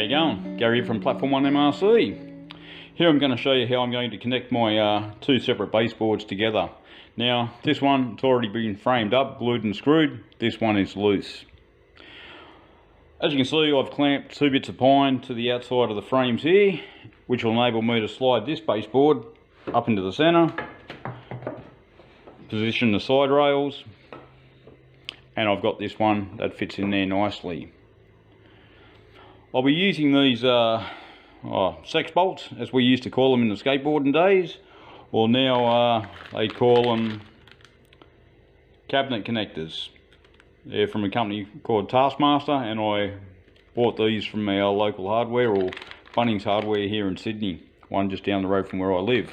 you going? Gary from Platform 1 MRC. Here I'm going to show you how I'm going to connect my two separate baseboards together. Now this one, it's already been framed up, glued and screwed. This one is loose. As you can see, I've clamped two bits of pine to the outside of the frames here, which will enable me to slide this baseboard up into the centre, position the side rails, and I've got this one that fits in there nicely. I'll be using these sex bolts, as we used to call them in the skateboarding days, or now they call them cabinet connectors. They're from a company called Taskmaster, and I bought these from our local hardware, or Bunnings Hardware here in Sydney, one just down the road from where I live.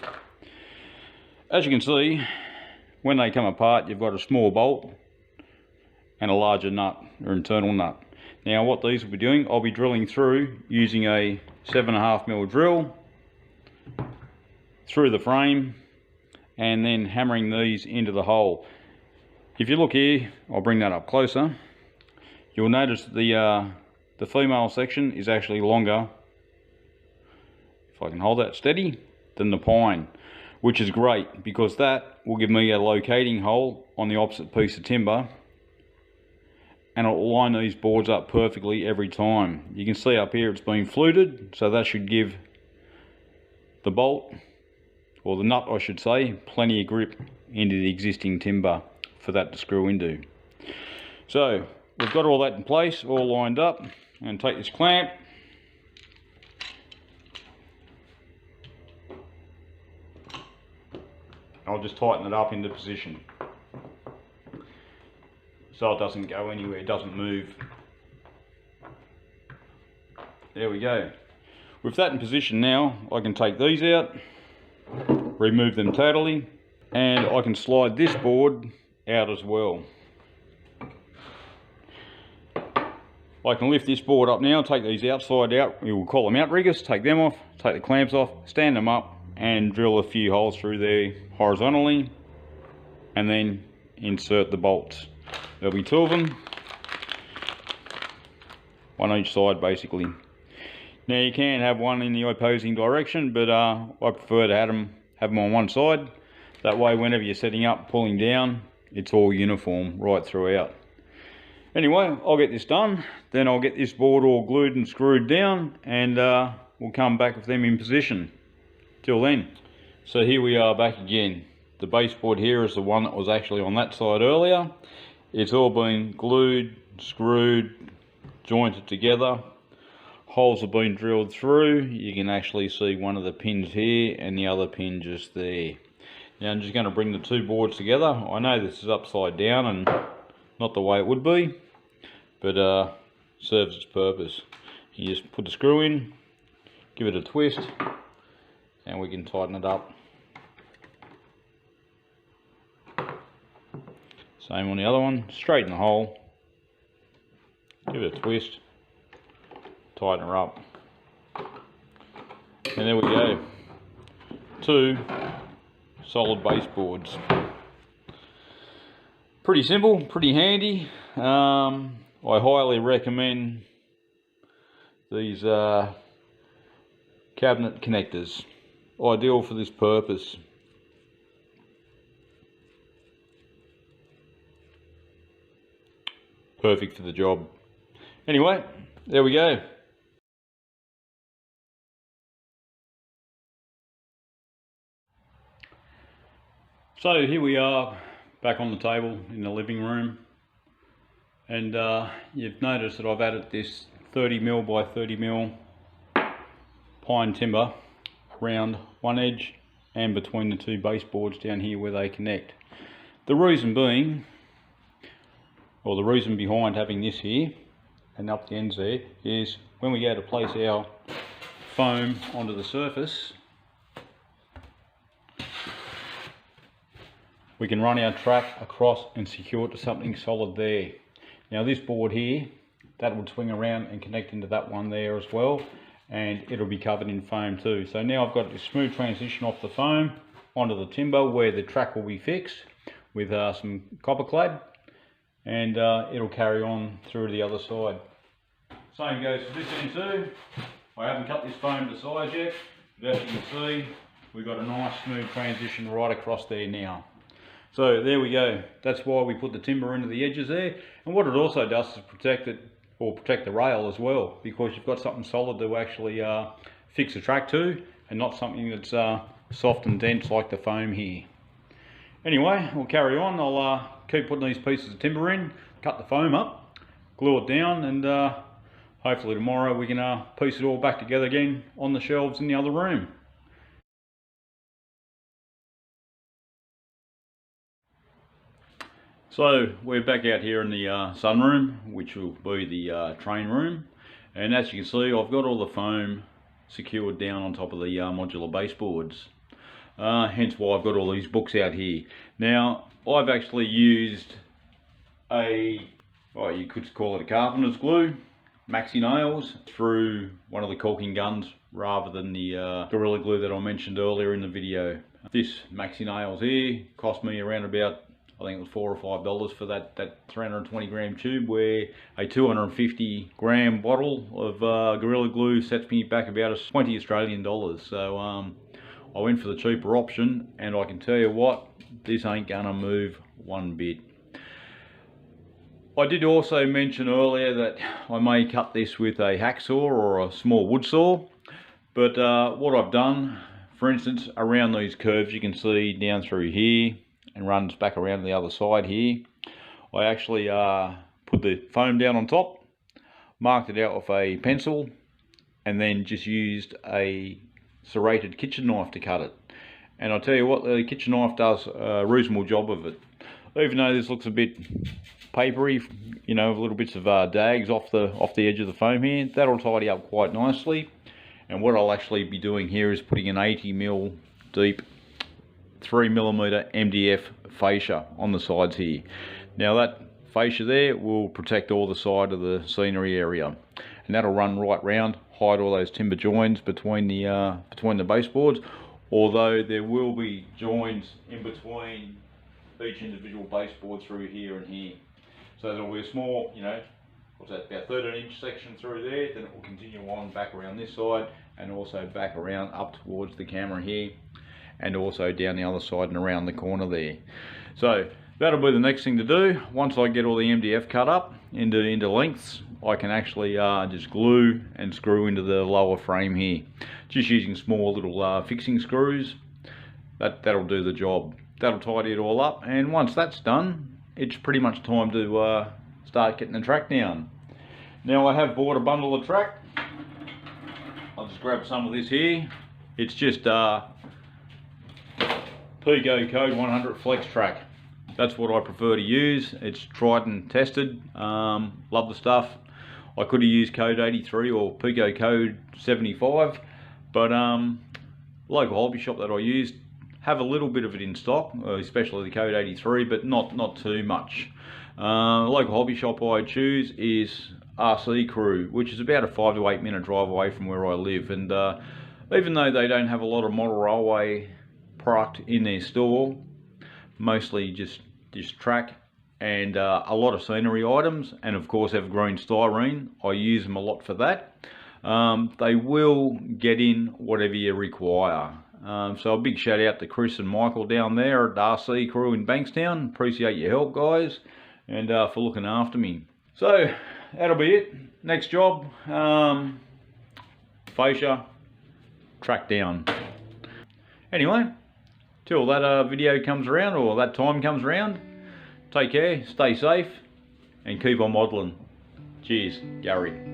As you can see, when they come apart, you've got a small bolt and a larger nut, or internal nut. Now what these will be doing, I'll be drilling through using a 7.5mm drill through the frame and then hammering these into the hole. If you look here, I'll bring that up closer, you'll notice the female section is actually longer, if I can hold that steady, than the pine, which is great because that will give me a locating hole on the opposite piece of timber, and it'll line these boards up perfectly every time. You can see up here it's been fluted, so that should give the bolt, or the nut I should say, plenty of grip into the existing timber for that to screw into. So we've got all that in place, all lined up. I'm going to take this clamp, I'll just tighten it up into position so it doesn't go anywhere, it doesn't move. There we go. With that in position now, I can take these out, remove them totally, and I can slide this board out as well. I can lift this board up now, take these outside out, we will call them outriggers, take them off, take the clamps off, stand them up and drill a few holes through there horizontally, and then insert the bolts. There'll be two of them, one on each side basically. Now you can have one in the opposing direction, but I prefer to have them on one side. That way whenever you're setting up, pulling down, it's all uniform right throughout. Anyway, I'll get this done, then I'll get this board all glued and screwed down, and we'll come back with them in position. Till then. So here we are back again. The baseboard here is the one that was actually on that side earlier. It's all been glued, screwed, jointed together. Holes have been drilled through. You can actually see one of the pins here and the other pin just there. Now I'm just going to bring the two boards together. I know this is upside down and not the way it would be, but serves its purpose. You just put the screw in, give it a twist, and we can tighten it up. Same on the other one, straighten the hole, give it a twist, tighten her up, and there we go. Two solid baseboards. Pretty simple, pretty handy. I highly recommend these cabinet connectors. Ideal for this purpose. Perfect for the job. Anyway, there we go. So here we are back on the table in the living room, and you've noticed that I've added this 30mm by 30mm pine timber around one edge and between the two baseboards down here where they connect. The reason being, or the reason behind having this here and up the ends there, is when we go to place our foam onto the surface, we can run our track across and secure it to something solid there. Now this board here, that would swing around and connect into that one there as well, and it'll be covered in foam too. So now I've got a smooth transition off the foam onto the timber where the track will be fixed with some copper clad, and it'll carry on through to the other side. Same goes for this end too. I haven't cut this foam to size yet, but as you can see, we've got a nice smooth transition right across there now. So there we go. That's why we put the timber into the edges there. And what it also does is protect it, or protect the rail as well, because you've got something solid to actually fix the track to, and not something that's soft and dense like the foam here. Anyway, we'll carry on. I'll keep putting these pieces of timber in, cut the foam up, glue it down, and hopefully tomorrow we can piece it all back together again on the shelves in the other room. So we're back out here in the sunroom, which will be the train room, and as you can see, I've got all the foam secured down on top of the modular baseboards. Hence why I've got all these books out here. Now I've actually used well, you could call it a carpenter's glue, maxi nails through one of the caulking guns rather than the Gorilla Glue that I mentioned earlier in the video. This maxi nails here cost me around about, I think it was $4 or $5 for that 320 gram tube, where a 250 gram bottle of Gorilla Glue sets me back about 20 Australian dollars. So I went for the cheaper option, and I can tell you what, this ain't gonna move one bit. I did also mention earlier that I may cut this with a hacksaw or a small wood saw, but what I've done, for instance, around these curves you can see down through here and runs back around the other side here, I actually put the foam down on top, marked it out with a pencil, and then just used a serrated kitchen knife to cut it. And I'll tell you what, the kitchen knife does a reasonable job of it. Even though this looks a bit papery, you know, with little bits of dags off the edge of the foam here, that'll tidy up quite nicely. And what I'll actually be doing here is putting an 80mm deep 3mm MDF fascia on the sides here. Now that fascia there will protect all the side of the scenery area, and that'll run right round, hide all those timber joins between the baseboards, although there will be joins in between each individual baseboard through here and here. So there'll be a small, you know, what's that, about 13-inch section through there, then it will continue on back around this side, and also back around up towards the camera here, and also down the other side and around the corner there. So that'll be the next thing to do. Once I get all the MDF cut up into lengths, I can actually just glue and screw into the lower frame here, just using small little fixing screws. That'll do the job. That'll tidy it all up, and once that's done, it's pretty much time to start getting the track down. Now I have bought a bundle of track. I'll just grab some of this here. It's just Pigo Code 100 Flex Track. That's what I prefer to use. It's tried and tested. Love the stuff. I could have used Code 83 or Pigo Code 75, but local hobby shop that I used have a little bit of it in stock, especially the Code 83, but not too much. Local hobby shop I choose is RC Crew, which is about a 5 to 8 minute drive away from where I live, and even though they don't have a lot of model railway product in their store, mostly just track and a lot of scenery items, and of course evergreen styrene, I use them a lot for that. They will get in whatever you require. So a big shout out to Chris and Michael down there at RC Crew in Bankstown. Appreciate your help, guys, and for looking after me. So that'll be it. Next job, fascia, track down. Anyway, till that video comes around, or that time comes around, take care, stay safe, and keep on modelling. Cheers, Gary.